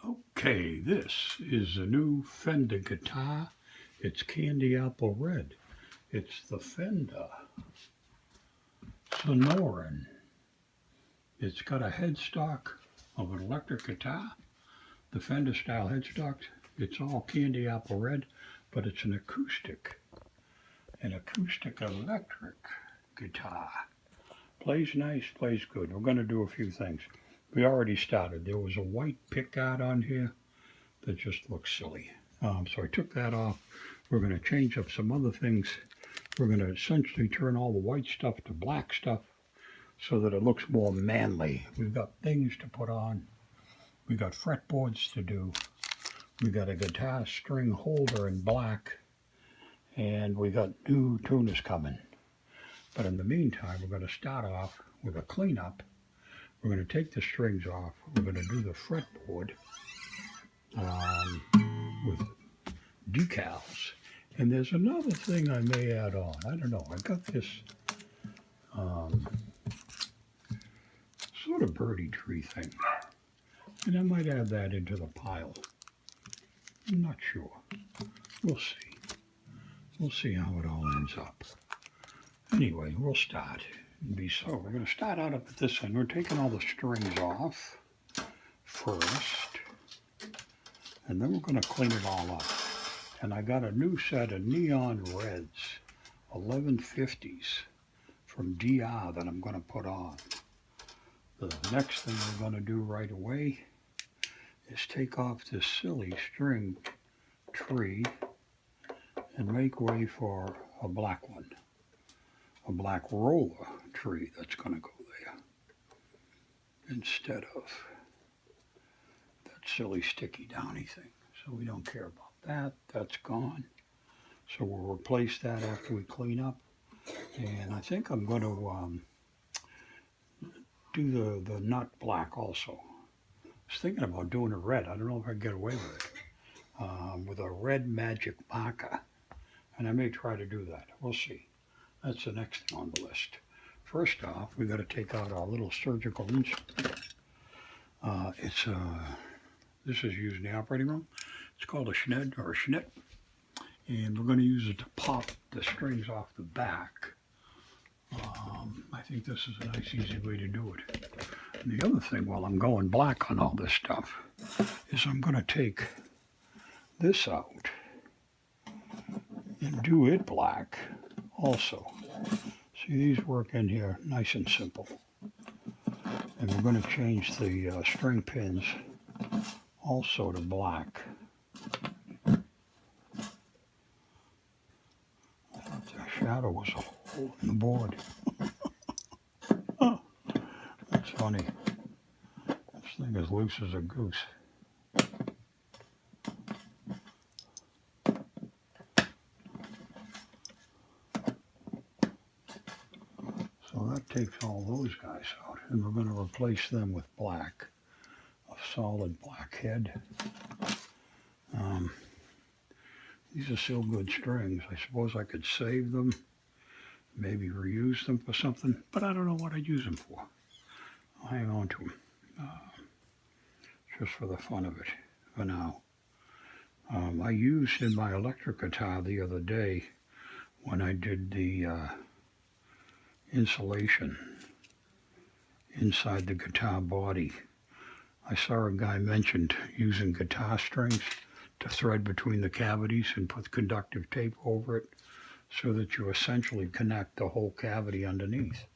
Okay, this is a new Fender guitar. It's candy apple red. It's the Fender Sonoran. It's got a headstock of an electric guitar, the Fender style headstock. It's all candy apple red, but it's an acoustic electric guitar. Plays nice, plays good. We're going to do a few things. We already started. There was a white pickguard on here that just looks silly. So I took that off. We're going to change up some other things. We're going to essentially turn all the white stuff to black stuff so that it looks more manly. We've got things to put on. We got fretboards to do. We got a guitar string holder in black. And we got new tuners coming. But in the meantime, we're going to start off with a cleanup. We're going to take the strings off. We're going to do the fretboard with decals. And there's another thing I may add on. I don't know. I got this sort of birdie tree thing. And I might add that into the pile. I'm not sure. We'll see. We'll see how it all ends up. Anyway, we'll start. So we're going to start out up at this end. We're taking all the strings off first. And then we're going to clean it all up. And I got a new set of neon reds, 1150s from DR that I'm going to put on. The next thing we're going to do right away is take off this silly string tree and make way for a black one. A black roller tree that's going to go there instead of that silly sticky downy thing. So we don't care about that. That's gone. So we'll replace that after we clean up. And I think I'm going to do the nut black also. I was thinking about doing a red. I don't know if I can get away with it. With a red magic marker. And I may try to do that. We'll see. That's the next thing on the list. First off, we got to take out our little surgical instrument. This is used in the operating room. It's called a schned or a schnitt. And we're going to use it to pop the strings off the back. I think this is a nice, easy way to do it. And the other thing, while I'm going black on all this stuff, is I'm going to take this out and do it black also. See, these work in here nice and simple. And we're going to change the string pins also to black. I thought the shadow was a hole in the board. Oh, that's funny. This thing is loose as a goose. So that takes all those guys out, and we're going to replace them with black, a solid black head. These are still good strings. I suppose I could save them, maybe reuse them for something, but I don't know what I'd use them for. I'll hang on to them just for the fun of it for now. I used in my electric guitar the other day when I did the insulation inside the guitar body. I saw a guy mentioned using guitar strings to thread between the cavities and put conductive tape over it so that you essentially connect the whole cavity underneath.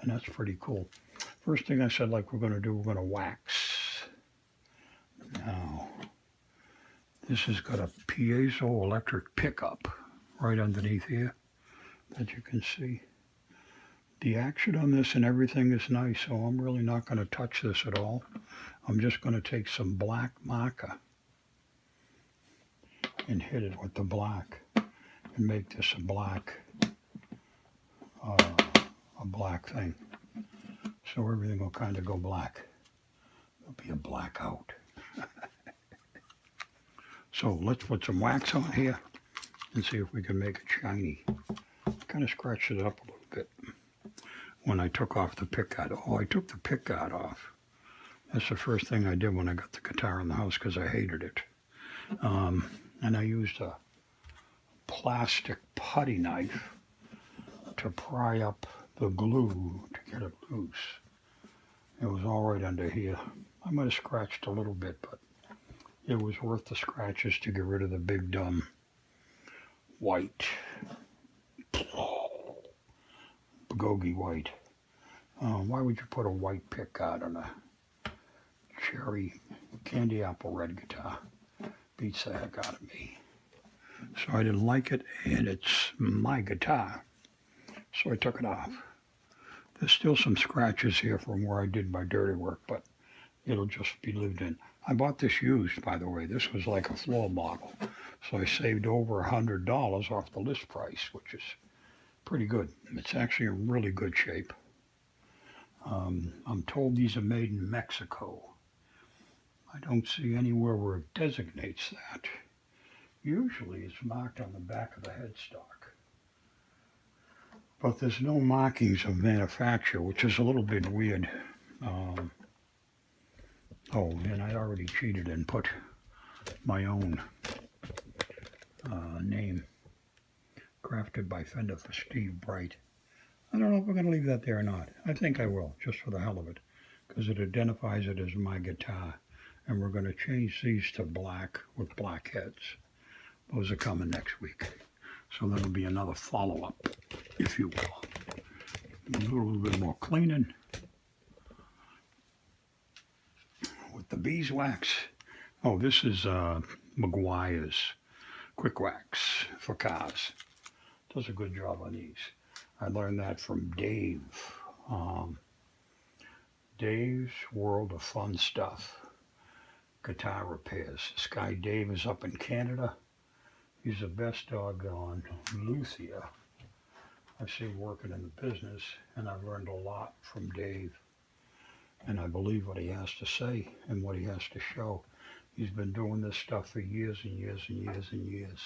And that's pretty cool. First thing I said, like we're going to do, we're going to wax. Now, this has got a piezo electric pickup right underneath here that you can see. The action on this and everything is nice, so I'm really not going to touch this at all. I'm just going to take some black marker and hit it with the black and make this a black thing. So everything will kind of go black. There'll be a blackout. So let's put some wax on here and see if we can make it shiny. Kind of scratched it up a little bit when I took off the pickguard. Oh, I took the pickguard off That's the first thing I did when I got the guitar in the house because I hated it. And I used a plastic putty knife to pry up the glue to get it loose. It was all right under here. I might have scratched a little bit, but it was worth the scratches to get rid of the big dumb white, Bagogi white. Why would you put a white pick guard on a cherry candy apple red guitar? Beats the heck out of me. So I didn't like it, and it's my guitar. So I took it off. There's still some scratches here from where I did my dirty work, but it'll just be lived in. I bought this used, by the way. This was like a floor model. So I saved over $100 off the list price, which is pretty good. It's actually in really good shape. I'm told these are made in Mexico. I don't see anywhere where it designates that. Usually it's marked on the back of the headstock. But there's no markings of manufacture, which is a little bit weird. Oh, and I already cheated and put my own name, crafted by Fender for Steve Bright. I don't know if we're going to leave that there or not. I think I will, just for the hell of it, because it identifies it as my guitar. And we're going to change these to black with black heads. Those are coming next week. So that'll be another follow-up, if you will. A little bit more cleaning with the beeswax. Oh, this is Meguiar's Quick Wax for cars. Does a good job on these. I learned that from Dave. Dave's World of Fun Stuff. Guitar repairs. This guy Dave is up in Canada. He's the best doggone luthier I've seen working in the business, and I've learned a lot from Dave. And I believe what he has to say and what he has to show. He's been doing this stuff for years and years and years and years.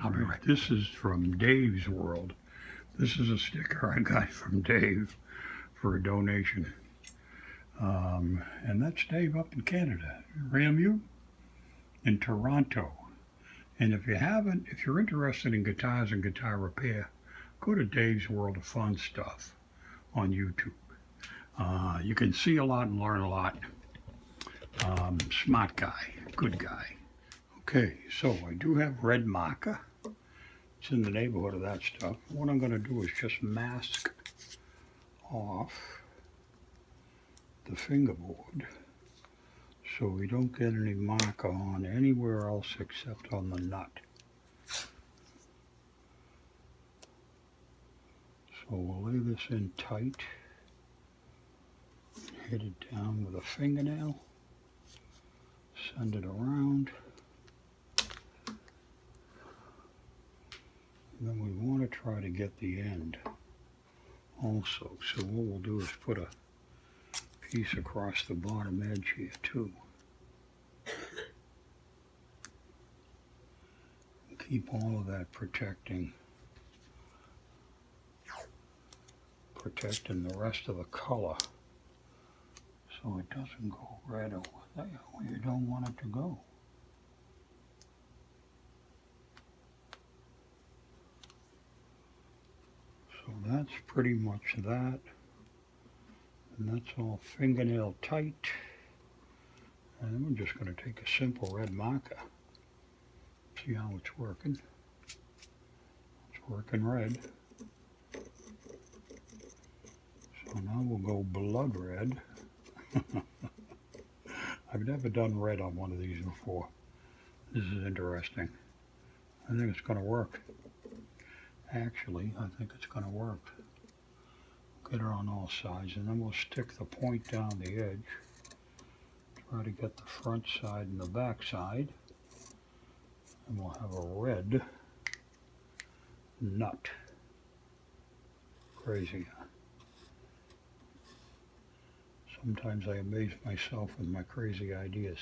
I'll be right. This is from Dave's World. This is a sticker I got from Dave for a donation. And that's Dave up in Canada, Ramu in Toronto. And if you're interested in guitars and guitar repair, go to Dave's World of Fun Stuff on YouTube. You can see a lot and learn a lot. Smart guy, good guy. Okay, so I do have red marker. It's in the neighborhood of that stuff. What I'm going to do is just mask off the fingerboard so we don't get any marker on anywhere else except on the nut. So we'll lay this in tight, hit it down with a fingernail, send it around. And then we want to try to get the end also. So what we'll do is put a piece across the bottom edge here too. Keep all of that protecting the rest of the color so it doesn't go red over there where you don't want it to go. So that's pretty much that. And that's all fingernail tight. And then we're just going to take a simple red marker. See how it's working. It's working red. So now we'll go blood red. I've never done red on one of these before. This is interesting. I think it's going to work. Actually, I think it's going to work. Get her on all sides, and then we'll stick the point down the edge. Try to get the front side and the back side. And we'll have a red nut. Crazy, huh? Sometimes I amaze myself with my crazy ideas.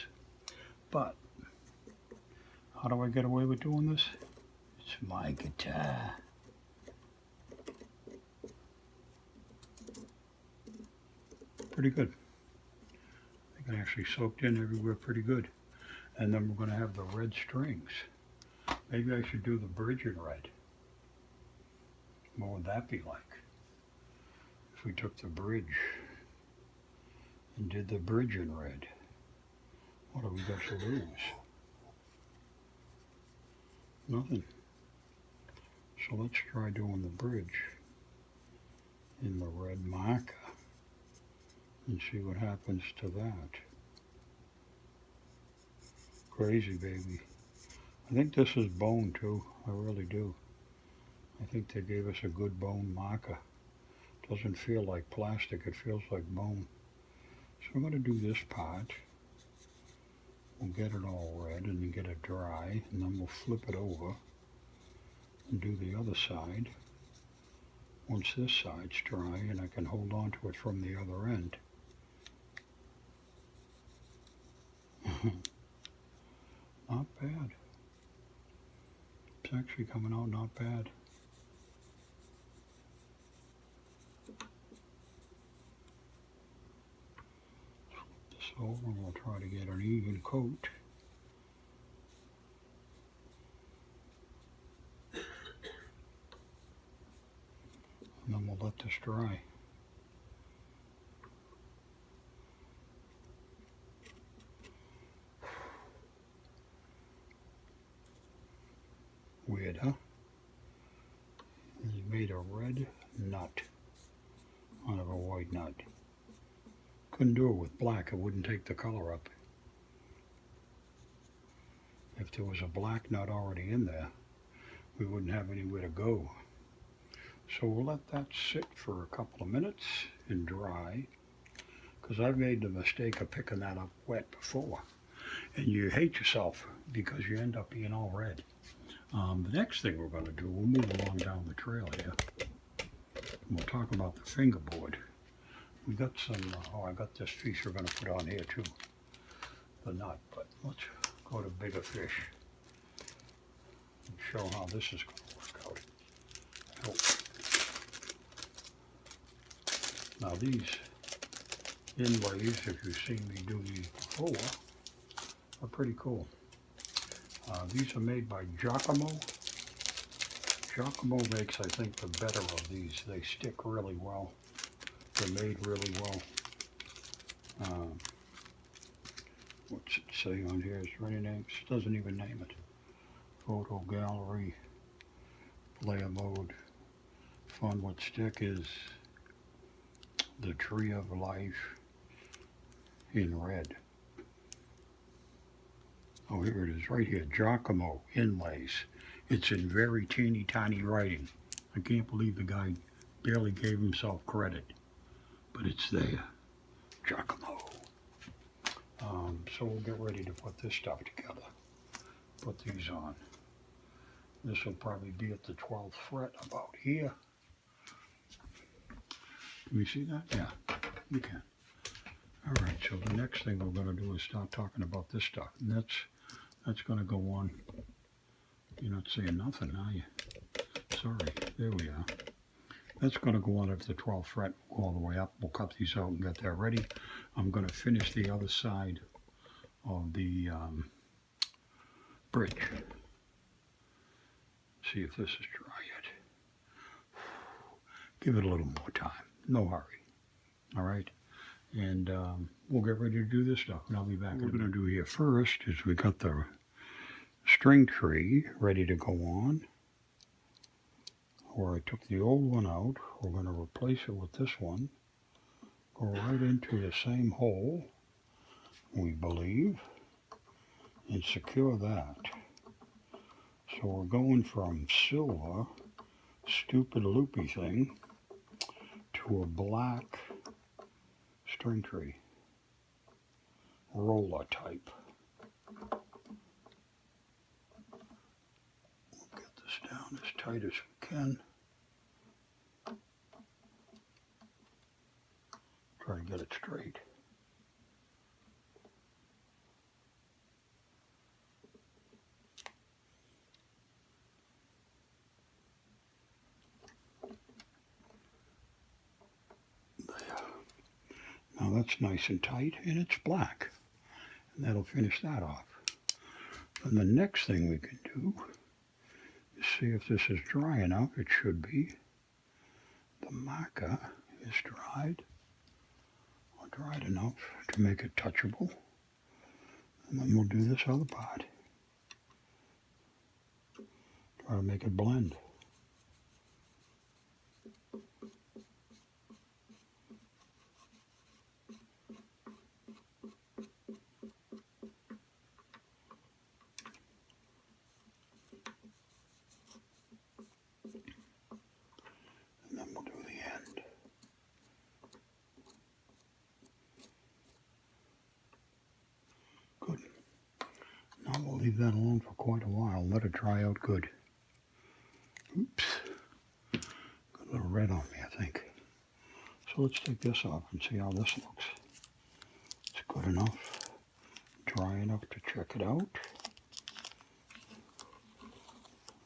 But, how do I get away with doing this? It's my guitar. pretty good. I think it actually soaked in everywhere pretty good. And then we're going to have the red strings. Maybe I should do the bridge in red. What would that be like? If we took the bridge and did the bridge in red. What have we got to lose? Nothing. So let's try doing the bridge in the red marker and see what happens to that. Crazy, baby. I think this is bone too. I really do. I think they gave us a good bone marker. Doesn't feel like plastic, it feels like bone. So I'm going to do this part. We'll get it all red and then get it dry, and then we'll flip it over and do the other side. Once this side's dry, and I can hold on to it from the other end. Not bad. It's actually coming out not bad. Flip this over and we'll try to get an even coat. And then we'll let this dry. Weird, huh? He made a red nut out of a white nut. Couldn't do it with black, it wouldn't take the color up. If there was a black nut already in there, we wouldn't have anywhere to go. So we'll let that sit for a couple of minutes and dry, because I've made the mistake of picking that up wet before. And you hate yourself because you end up being all red. The next thing we're going to do, we'll move along down the trail here. We'll talk about the fingerboard. We got some, I got this piece we're going to put on here too, the nut, but let's go to bigger fish and show how this is going to work out. Now these inlays, if you've seen me do these before, are pretty cool. These are made by Giacomo. Giacomo makes, I think, the better of these. They stick really well. They're made really well. What's it say on here? Is there any names? It doesn't even name it. Photo gallery, layer mode. Fun what stick is the tree of life in red. Oh, here it is, right here, Giacomo Inlays. It's in very teeny tiny writing. I can't believe the guy barely gave himself credit, but it's there, Giacomo. So we'll get ready to put this stuff together. Put these on. This will probably be at the 12th fret about here. Can you see that? Yeah, you can. All right, so the next thing we're going to do is start talking about this stuff. And that's going to go on. You're not saying nothing, are you? Sorry, there we are. That's going to go on at the 12th fret, go all the way up. We'll cut these out and get that ready. I'm going to finish the other side of the bridge. See if this is dry yet. Give it a little more time. No hurry. All right? And we'll get ready to do this stuff, and I'll be back. What we're going to do here first is we got the string tree ready to go on. Where I took the old one out, we're going to replace it with this one. Go right into the same hole, we believe, and secure that. So we're going from silver, stupid loopy thing, to a black string tree, roller type. We'll get this down as tight as we can. Try to get it straight. Now that's nice and tight, and it's black. And that'll finish that off. And the next thing we can do is see if this is dry enough. It should be. The mica is dried, or dried enough to make it touchable. And then we'll do this other part. Try to make it blend. And then we'll do the end. Good. Now we'll leave that alone for quite a while. Let it dry out good. Oops. Got a little red on me, I think. So let's take this off and see how this looks. It's good enough. Dry enough to check it out.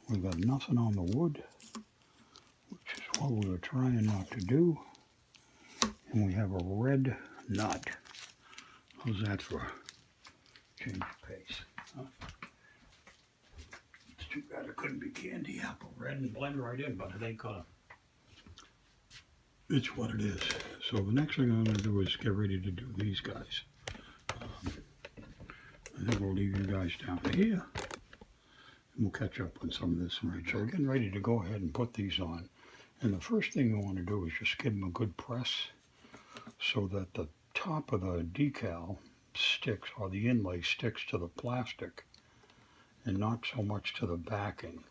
We've got nothing on the wood, which is what we were trying not to do. And we have a red nut. How's that for change of pace? Huh? It's too bad it couldn't be candy apple red and blend right in, but it ain't gonna. It's what it is. So the next thing I'm going to do is get ready to do these guys. I think we'll leave you guys down here. And we'll catch up on some of this. Right, so we're getting ready to go ahead and put these on. And the first thing you want to do is just give them a good press so that the top of the decal sticks, or the inlay sticks to the plastic and not so much to the backing.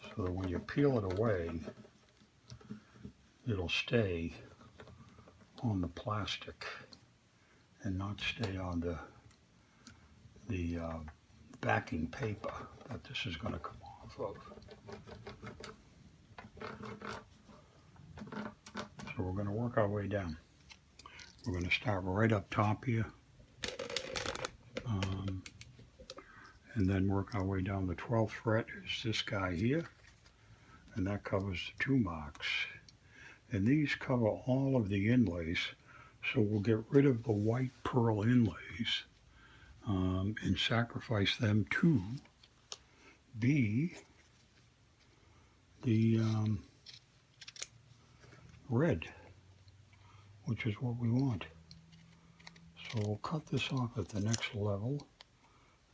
So that when you peel it away, it'll stay on the plastic and not stay on the backing paper that this is going to come off of. So we're going to work our way down. We're going to start right up top here, and then work our way down. The 12th fret is this guy here, and that covers the 2 marks. And these cover all of the inlays, so we'll get rid of the white pearl inlays and sacrifice them to be the red, which is what we want. So we'll cut this off at the next level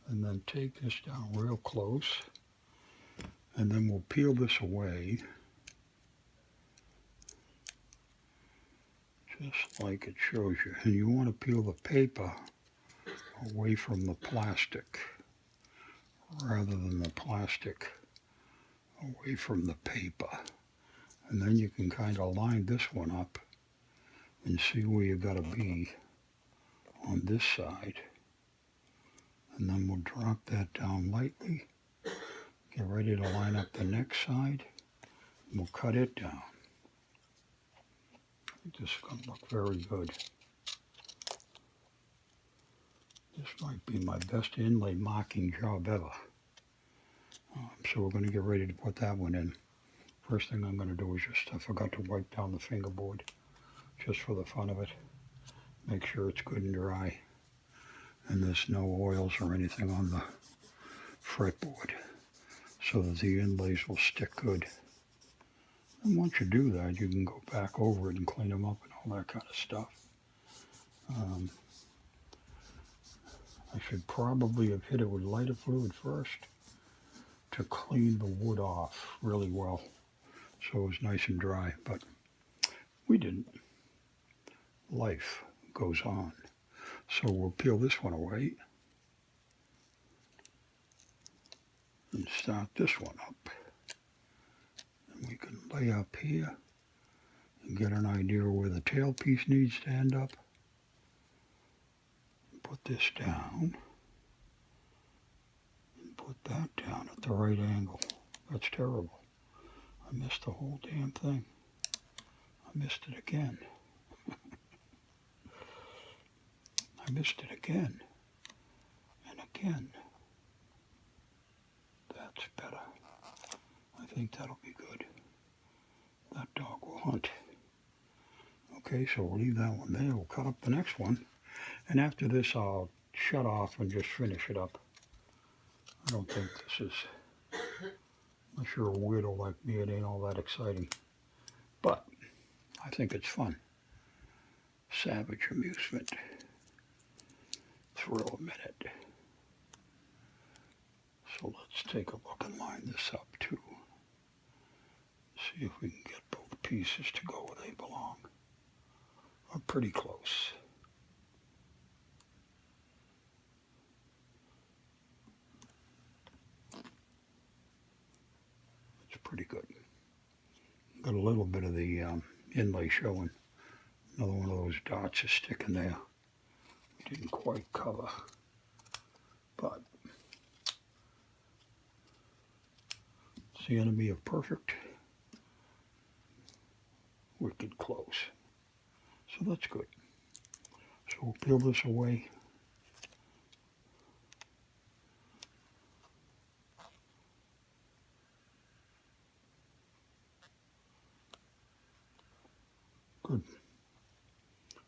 and then take this down real close, and then we'll peel this away just like it shows you. And you want to peel the paper away from the plastic rather than the plastic away from the paper. And then you can kind of line this one up and see where you got to be on this side. And then we'll drop that down lightly. Get ready to line up the next side. And we'll cut it down. This is going to look very good. This might be my best inlay marking job ever. So we're going to get ready to put that one in. First thing I'm going to do is just, I forgot to wipe down the fingerboard, just for the fun of it. Make sure it's good and dry. And there's no oils or anything on the fretboard, so that the inlays will stick good. And once you do that, you can go back over it and clean them up and all that kind of stuff. I should probably have hit it with lighter fluid first to clean the wood off really well, so it was nice and dry, but we didn't. Life goes on. So we'll peel this one away and start this one up. And we can lay up here and get an idea where the tailpiece needs to end up. Put this down and put that down at the right angle. That's terrible. I missed the whole damn thing. I missed it again. I missed it again and again. That's better. I think that'll be good. That dog will hunt. Okay. Okay, so we'll leave that one there. We'll cut up the next one. And after this, I'll shut off and just finish it up. I don't think this is, unless you're a weirdo like me, it ain't all that exciting. But I think it's fun. Savage amusement. Thrill a minute. So let's take a look and line this up too. See if we can get both pieces to go where they belong. We're pretty close. It's pretty good. Got a little bit of the inlay showing. Another one of those dots is sticking there. Didn't quite cover, but it's the enemy of perfect. Wicked close. So that's good. So we'll peel this away. Good.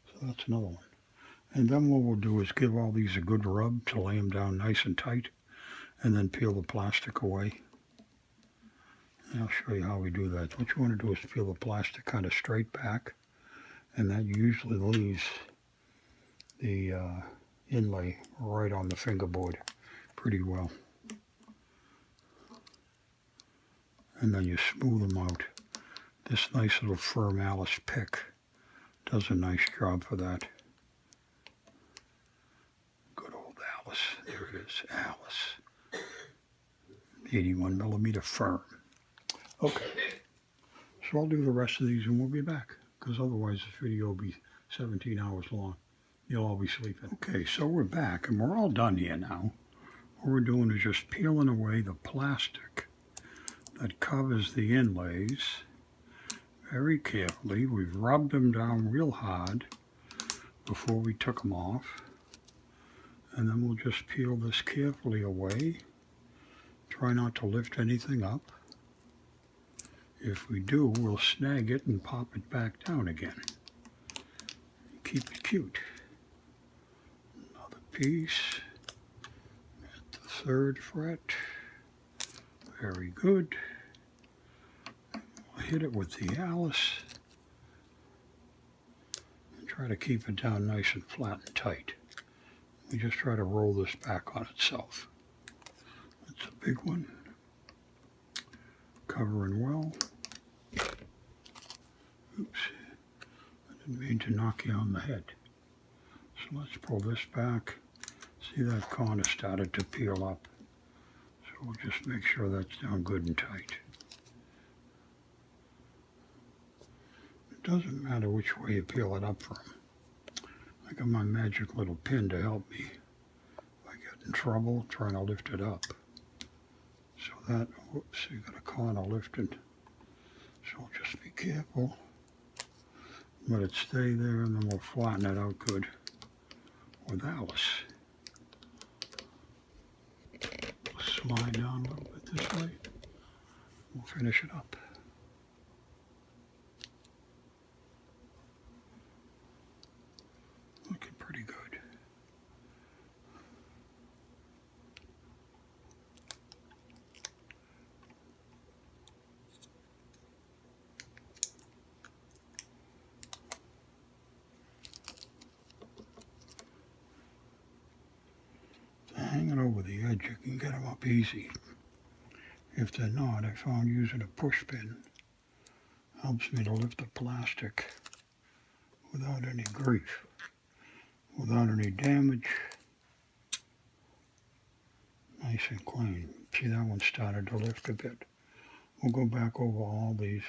So that's another one. And then what we'll do is give all these a good rub to lay them down nice and tight, and then peel the plastic away. And I'll show you how we do that. What you want to do is peel the plastic kind of straight back, and that usually leaves the inlay right on the fingerboard pretty well. And then you smooth them out. This nice little firm Alice pick does a nice job for that. Good old Alice. There it is, Alice. 81 millimeter firm. Okay. So I'll do the rest of these and we'll be back, because otherwise this video will be 17 hours long. You'll all be sleeping. Okay, so we're back and we're all done here now. What we're doing is just peeling away the plastic that covers the inlays very carefully. We've rubbed them down real hard before we took them off. And then we'll just peel this carefully away. Try not to lift anything up. If we do, we'll snag it and pop it back down again. Keep it cute. Another piece at the 3rd fret. Very good. We'll hit it with the Alice and try to keep it down nice and flat and tight. We just try to roll this back on itself. That's a big one. Covering well. Oops, I didn't mean to knock you on the head. So let's pull this back. See, that corner started to peel up. So we'll just make sure that's down good and tight. It doesn't matter which way you peel it up from. I got my magic little pin to help me if I get in trouble trying to lift it up. So that, whoops, you got a corner lifted. So just be careful. Let it stay there and then we'll flatten it out good with Alice. We'll slide down a little bit this way. We'll finish it up. Looking pretty good. Hanging over the edge, you can get them up easy. If they're not, I found using a push pin helps me to lift the plastic without any grief, without any damage. Nice and clean. See, that one started to lift a bit. We'll go back over all these.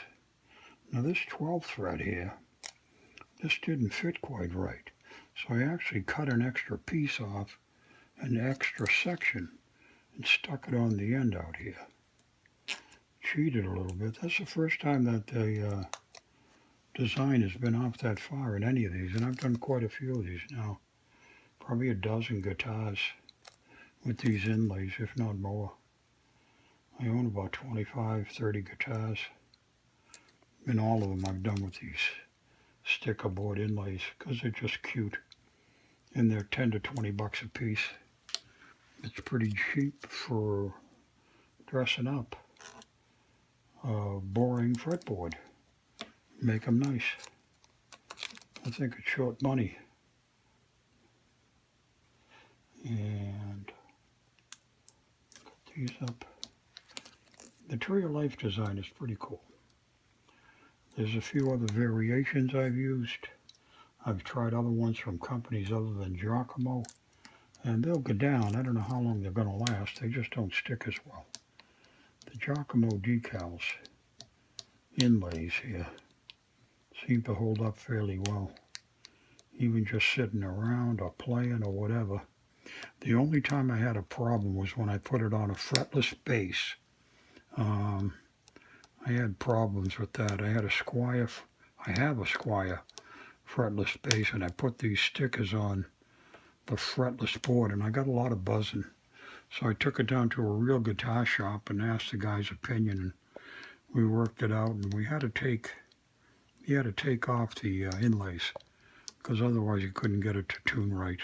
Now this 12th thread here, this didn't fit quite right. So I actually cut an extra piece off, an extra section, and stuck it on the end out here. Cheated a little bit. That's the first time that the design has been off that far in any of these, and I've done quite a few of these now. Probably a dozen guitars with these inlays, if not more. I own about 25, 30 guitars. And all of them I've done with these sticker board inlays because they're just cute. And they're 10 to 20 bucks a piece. It's pretty cheap for dressing up a boring fretboard. Make them nice. I think it's short money. And cut these up. The Tree of Life design is pretty cool. There's a few other variations I've used. I've tried other ones from companies other than Giacomo, and they'll go down. I don't know how long they're going to last. They just don't stick as well. The Giacomo decals, inlays here, seem to hold up fairly well, even just sitting around or playing or whatever. The only time I had a problem was when I put it on a fretless bass. I had problems with that. I have a Squire fretless bass, and I put these stickers on the fretless board, and I got a lot of buzzing. So I took it down to a real guitar shop and asked the guy's opinion, and we worked it out, and he had to take off the inlays, because otherwise you couldn't get it to tune right.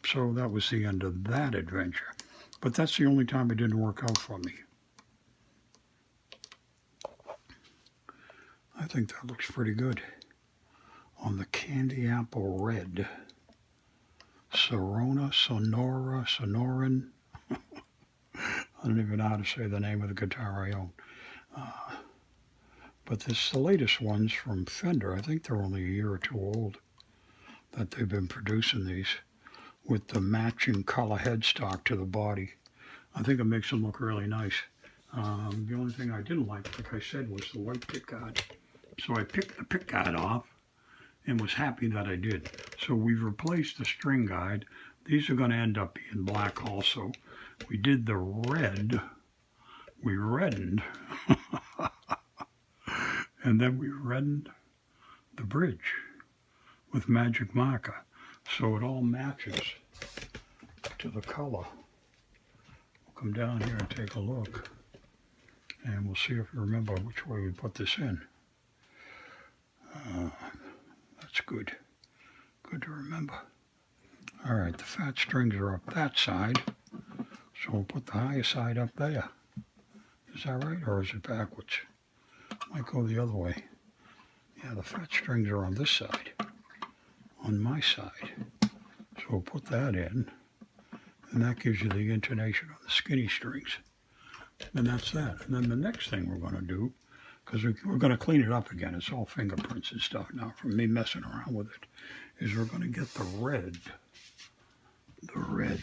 So that was the end of that adventure. But that's the only time it didn't work out for me. I think that looks pretty good on the Candy Apple Red. Sonoran. I don't even know how to say the name of the guitar I own. But this is the latest ones from Fender. I think they're only a year or two old that they've been producing these with the matching color headstock to the body. I think it makes them look really nice. The only thing I didn't like I said, was the white pickguard. So I picked the pickguard off and was happy that I did. So we've replaced the string guide. These are going to end up being black also. We did the red. We reddened. And then we reddened the bridge with magic marker. So it all matches to the color. We'll come down here and take a look. And we'll see if you remember which way we put this in. That's good. Good to remember. All right, the fat strings are up that side. So we'll put the higher side up there. Is that right, or is it backwards? Might go the other way. Yeah, the fat strings are on this side, on my side. So we'll put that in, and that gives you the intonation on the skinny strings. And that's that. And then the next thing we're going to do, because we're going to clean it up again, it's all fingerprints and stuff now from me messing around with it, is we're going to get the red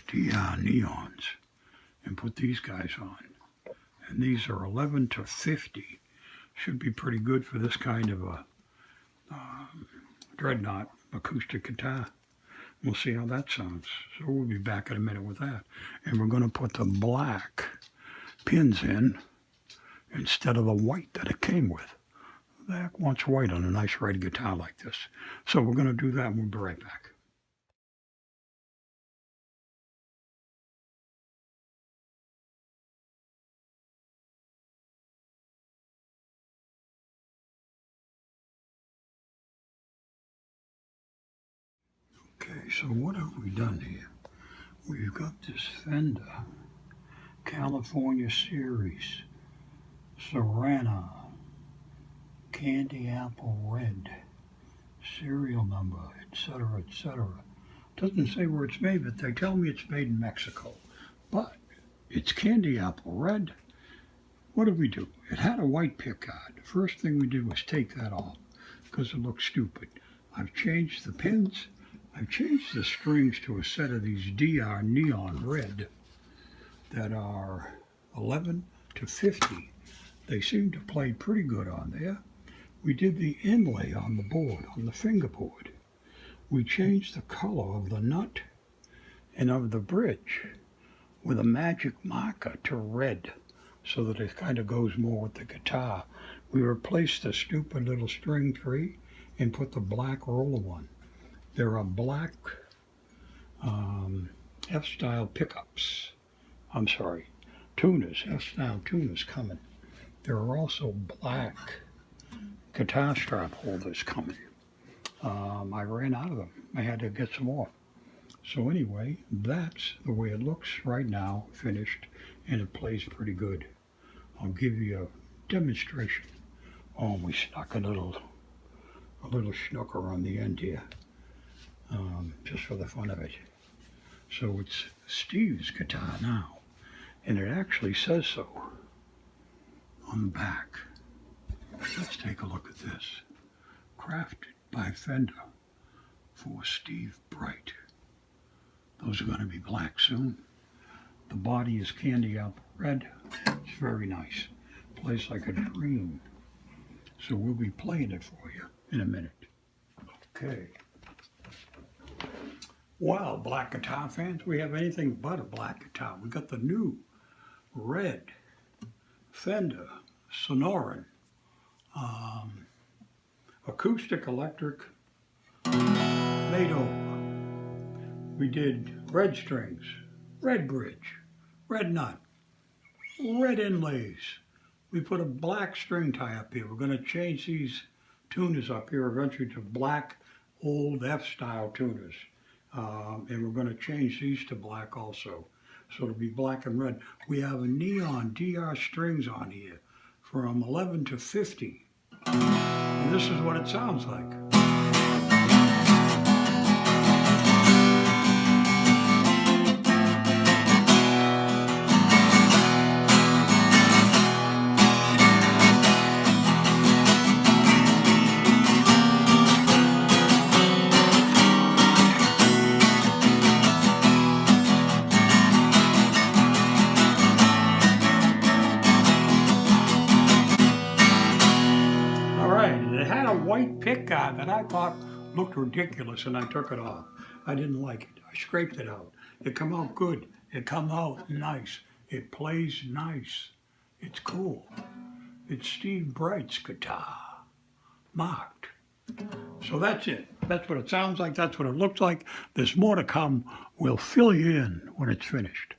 neons and put these guys on. And these are 11 to 50. Should be pretty good for this kind of a dreadnought acoustic guitar. We'll see how that sounds. So we'll be back in a minute with that. And we're going to put the black pins in instead of the white that it came with. That wants white on a nice red guitar like this. So we're going to do that and we'll be right back. Okay, so what have we done here? We've got this Fender California Series Sonoran Candy Apple Red serial number, etc., etc. Doesn't say where it's made, but they tell me it's made in Mexico. But it's Candy Apple Red. What did we do? It had a white pickguard. The first thing we did was take that off because it looked stupid. I've changed the pins. I've changed the strings to a set of these DR Neon Red that are 11 to 50. They seem to play pretty good on there. We did the inlay on the board, on the fingerboard. We changed the color of the nut and of the bridge with a magic marker to red so that it kind of goes more with the guitar. We replaced the stupid little string tree and put the black roller one. There are black F-style pickups. I'm sorry, tuners, F-style tuners coming. There are also black guitar strap holders coming. I ran out of them. I had to get some more. So anyway, that's the way it looks right now, finished, and it plays pretty good. I'll give you a demonstration. Oh, we stuck a little schnooker on the end here, just for the fun of it. So it's Steve's guitar now, and it actually says so on the back. Let's take a look at this. Crafted by Fender for Steve Bright. Those are going to be black soon. The body is candy apple red. It's very nice. Plays like a dream. So we'll be playing it for you in a minute. Okay. Well, black guitar fans, we have anything but a black guitar. We got the new red Fender Sonoran acoustic electric MakeOver. We did red strings, red bridge, red nut, red inlays. We put a black string tie up here. We're going to change these tuners up here eventually to black old F-style tuners. And we're going to change these to black also. So it'll be black and red. We have a neon DR strings on here from 11 to 50. And this is what it sounds like. It had a white pick guard that I thought looked ridiculous, and I took it off. I didn't like it. I scraped it out. It come out good. It come out nice. It plays nice. It's cool. It's Steve Bright's guitar, marked. So that's it. That's what it sounds like. That's what it looks like. There's more to come. We'll fill you in when it's finished.